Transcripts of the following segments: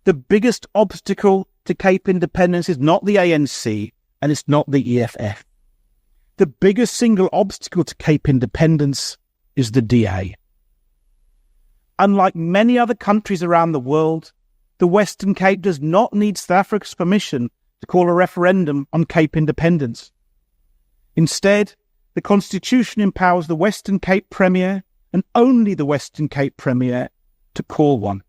The biggest obstacle to Cape independence is not the ANC and it's not the EFF. The biggest single obstacle to Cape independence is the DA. Unlike many other countries around the world, the Western Cape does not need South Africa's permission to call a referendum on Cape independence. Instead, the Constitution empowers the Western Cape Premier and only the Western Cape Premier to call one.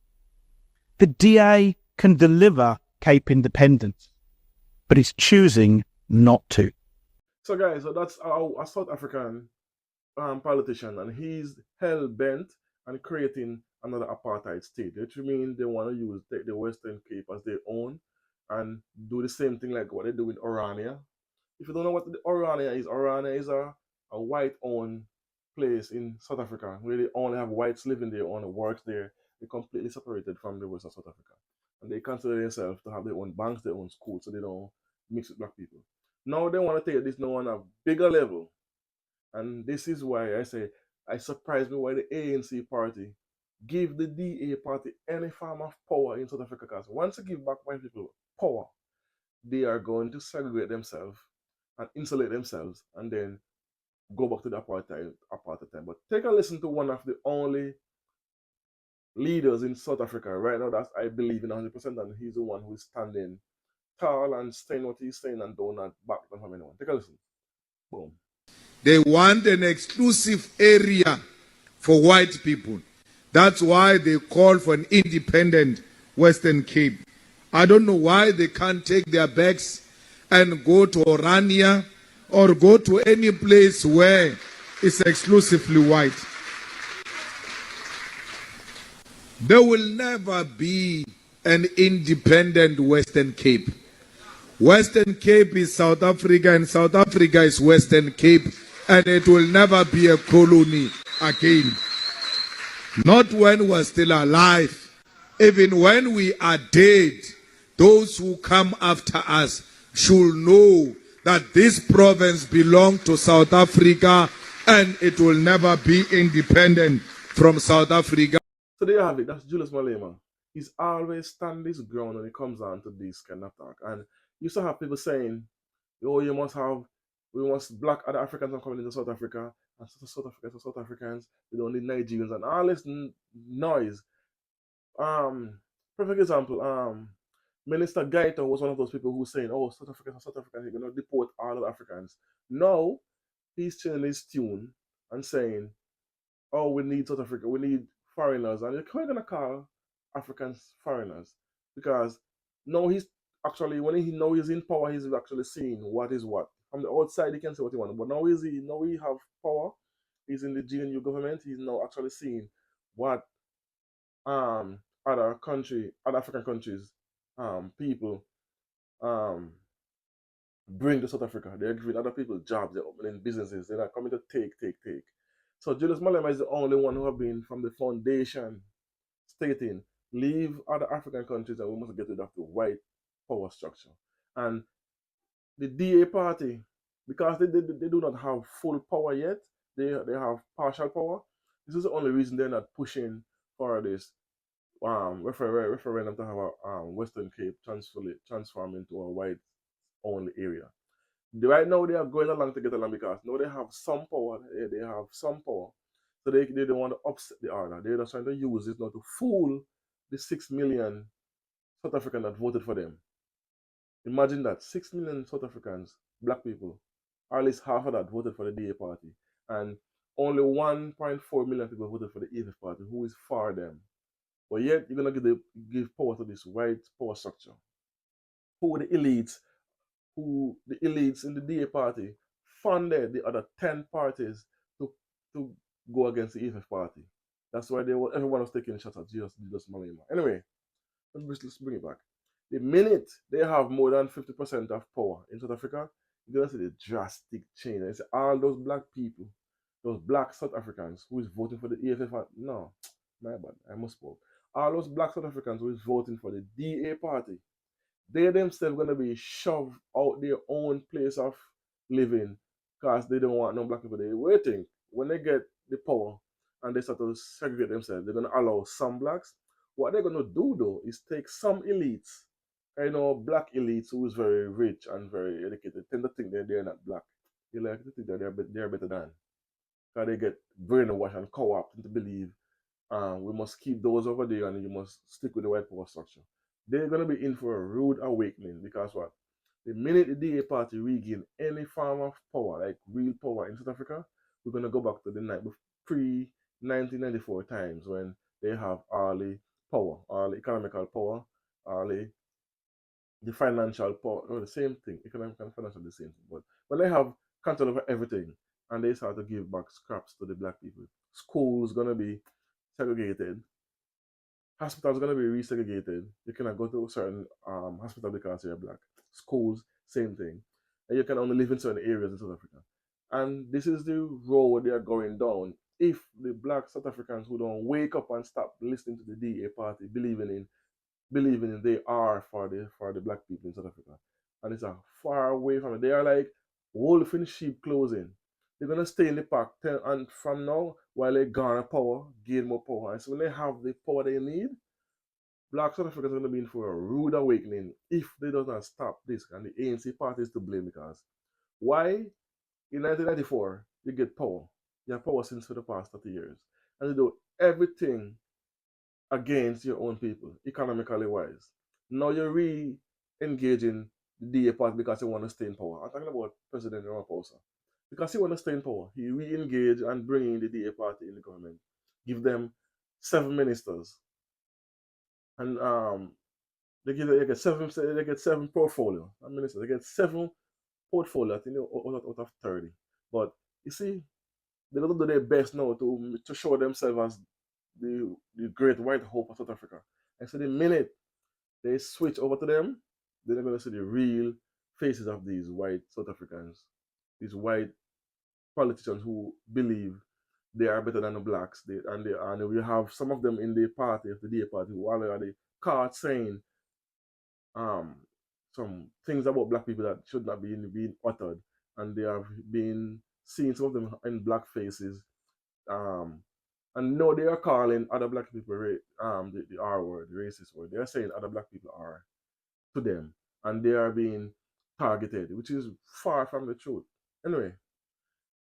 The DA can deliver Cape independence, but it's choosing not to. So guys, so that's a South African politician, and he's hell-bent on creating another apartheid state, which means they want to take the Western Cape as their own and do the same thing like what they do in Orania. If you don't know what the Orania is a white-owned place in South Africa where they only have whites living there, only works there. They're completely separated from the rest of South Africa. And they consider themselves to have their own banks, their own schools, so they don't mix with black people. Now they want to take this now on a bigger level. And this is why I say, I surprise me why the ANC party give the DA party any form of power in South Africa. Because once you give back white people power, they are going to segregate themselves and insulate themselves and then go back to the apartheid time. But take a listen to one of the only leaders in South Africa right now that I believe in 100%, and he's the one who is standing tall and saying what he's saying and do not back down from anyone. Take a listen. Boom. They want an exclusive area for white people. That's why they call for an independent Western Cape. I don't know why they can't take their bags and go to Orania or go to any place where it's exclusively white. There will never be an independent Western Cape. Western Cape is South Africa and South Africa is Western Cape, and it will never be a colony again. Not when we're still alive. Even when we are dead, those who come after us should know that this province belongs to South Africa and it will never be independent from South Africa. So there you have it. That's Julius Malema. He's always stand his ground when it comes down to this kind of talk. And you still have people saying, oh, we must black other Africans are coming into South Africa, and South Africans, we don't need Nigerians, and all this noise. Perfect example, Minister Gaito was one of those people who was saying, oh, South Africans, you're going to deport all of Africans. Now, he's changing his tune and saying, oh, we need South Africa, we need foreigners, and you're going to call Africans foreigners, because now he's actually, when he's in power, he's actually seeing what is what. From the outside, he can say what he wants, but now he have power. He's in the GNU government. He's now actually seeing what other African countries, people bring to South Africa. They're giving other people jobs. They're opening businesses. They're not coming to take. So Julius Malema is the only one who have been from the foundation stating, leave other African countries and we must get rid of the white power structure. And the DA party, because they do not have full power yet, they have partial power. This is the only reason they're not pushing for this referendum to have a Western Cape transform into a white-only area. Right now, they are going along to get along because now they have some power. They have some power. So they don't want to upset the order. They're just trying to use this now to fool the 6 million South Africans that voted for them. Imagine that 6 million South Africans, black people, or at least half of that voted for the DA party, and only 1.4 million people voted for the EFF party, who is for them. But yet you're gonna give power to this white power structure. The elites in the DA party funded the other 10 parties to go against the EFF party. That's why everyone was taking shots at Julius Malema. Anyway, let's bring it back. The minute they have more than 50% of power in South Africa, you're going to see the drastic change. And all those black people, those black South Africans who is voting for the EFF, no, my bad, I misspoke. All those black South Africans who is voting for the DA party, they themselves going to be shoved out their own place of living because they don't want no black people. They're waiting. When they get the power and they start to segregate themselves, they're going to allow some blacks What they're gonna do though is take some elites, black elites who is very rich and very educated, tend to think that they're not black. They like to think that they're better than. Because they get brainwashed and co-opted to believe we must keep those over there and you must stick with the white power structure. They're gonna be in for a rude awakening because what? The minute the DA party regain any form of power, like real power in South Africa, we're gonna go back to the night pre 1994 times when they have all the power, all the economical power, all the financial power, or the same thing, economic and financial, the same thing. But when they have control over everything and they start to give back scraps to the black people, schools gonna be segregated, hospitals gonna be resegregated. You cannot go to a certain hospital because you're black. Schools, same thing. And you can only live in certain areas in South Africa. And this is the road they are going down. If the black South Africans who don't wake up and stop listening to the DA party, believing in they are for the black people in South Africa. And it's a far away from it. They are like wolf in sheep clothing. They're gonna stay in the pack and from now while they garner power, gain more power. And so when they have the power they need, black South Africans are gonna be in for a rude awakening if they do not stop this. And the ANC party is to blame because why in 1994 you get power. You have power since for the past 30 years. And you do everything against your own people, economically wise. Now you're re-engaging the DA party because you want to stay in power. I'm talking about President Ramaphosa. Because he want to stay in power, he re-engage and bring in the DA party in the government. Give them 7 ministers. And they get seven portfolio. Ministers, they get 7 portfolio, I think out of 30. But you see, they're going to do their best now to show themselves as the great white hope of South Africa. And so the minute they switch over to them, then they're going to see the real faces of these white South Africans, these white politicians who believe they are better than the blacks. And we have some of them in the party, of the DA party, who are already caught saying some things about black people that should not be being uttered. And they have been seeing some of them in black faces. And no, they are calling other black people the R word, the racist word. They are saying other black people are to them, and they are being targeted, which is far from the truth. Anyway,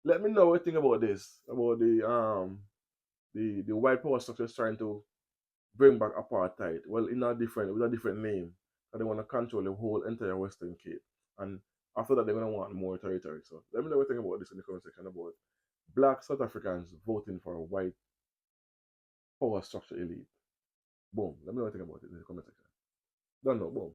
let me know what you think about this, about the white power structure trying to bring back apartheid. Well, with a different name, and they want to control the whole entire Western Cape, and after that they're gonna want more territory. So let me know what you think about this in the comment section about black South Africans voting for a white power structure elite. Boom. Let me know what you think about it in the comment section. Don't know. Boom.